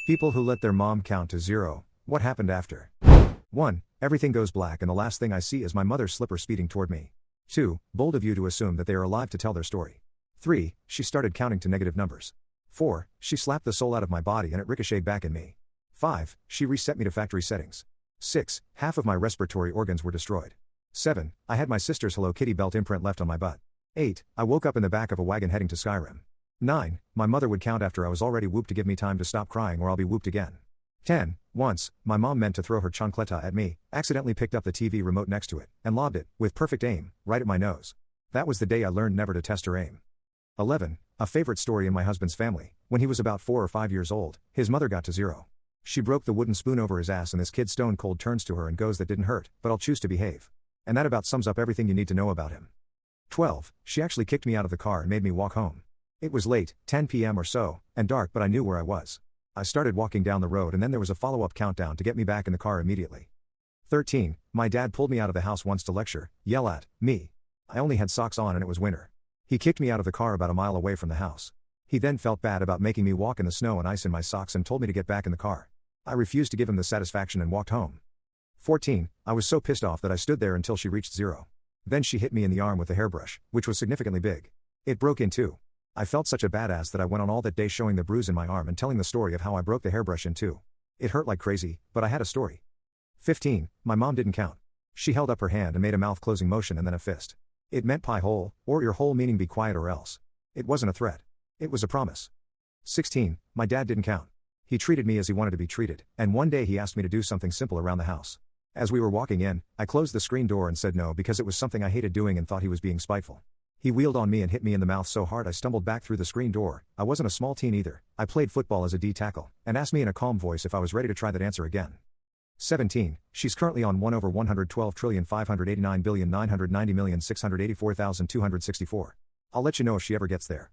People who let their mom count to zero. What happened after? 1. Everything goes black and the last thing I see is my mother's slipper speeding toward me. 2. Bold of you to assume that they are alive to tell their story. 3. She started counting to negative numbers. 4. She slapped the soul out of my body and it ricocheted back in me. 5. She reset me to factory settings. 6. Half of my respiratory organs were destroyed. 7. I had my sister's Hello Kitty belt imprint left on my butt. 8. I woke up in the back of a wagon heading to Skyrim. 9. My mother would count after I was already whooped to give me time to stop crying or I'll be whooped again. 10. Once, my mom meant to throw her chancleta at me, accidentally picked up the TV remote next to it, and lobbed it, with perfect aim, right at my nose. That was the day I learned never to test her aim. 11. A favorite story in my husband's family: when he was about 4 or 5 years old, his mother got to zero. She broke the wooden spoon over his ass and this kid stone cold turns to her and goes, "That didn't hurt, but I'll choose to behave." And that about sums up everything you need to know about him. 12. She actually kicked me out of the car and made me walk home. It was late, 10 p.m. or so, and dark, but I knew where I was. I started walking down the road and then there was a follow-up countdown to get me back in the car immediately. 13. My dad pulled me out of the house once to lecture, yell at me. I only had socks on and it was winter. He kicked me out of the car about a mile away from the house. He then felt bad about making me walk in the snow and ice in my socks and told me to get back in the car. I refused to give him the satisfaction and walked home. 14. I was so pissed off that I stood there until she reached zero. Then she hit me in the arm with a hairbrush, which was significantly big. It broke in two. I felt such a badass that I went on all that day showing the bruise in my arm and telling the story of how I broke the hairbrush in two. It hurt like crazy, but I had a story. 15. My mom didn't count. She held up her hand and made a mouth-closing motion and then a fist. It meant pie hole, or your hole, meaning be quiet or else. It wasn't a threat. It was a promise. 16. My dad didn't count. He treated me as he wanted to be treated, and one day he asked me to do something simple around the house. As we were walking in, I closed the screen door and said no because it was something I hated doing and thought he was being spiteful. He wheeled on me and hit me in the mouth so hard I stumbled back through the screen door. I wasn't a small teen either. I played football as a D tackle, and asked me in a calm voice if I was ready to try that answer again. 17. She's currently on 1/112,589,990,684,264. I'll let you know if she ever gets there.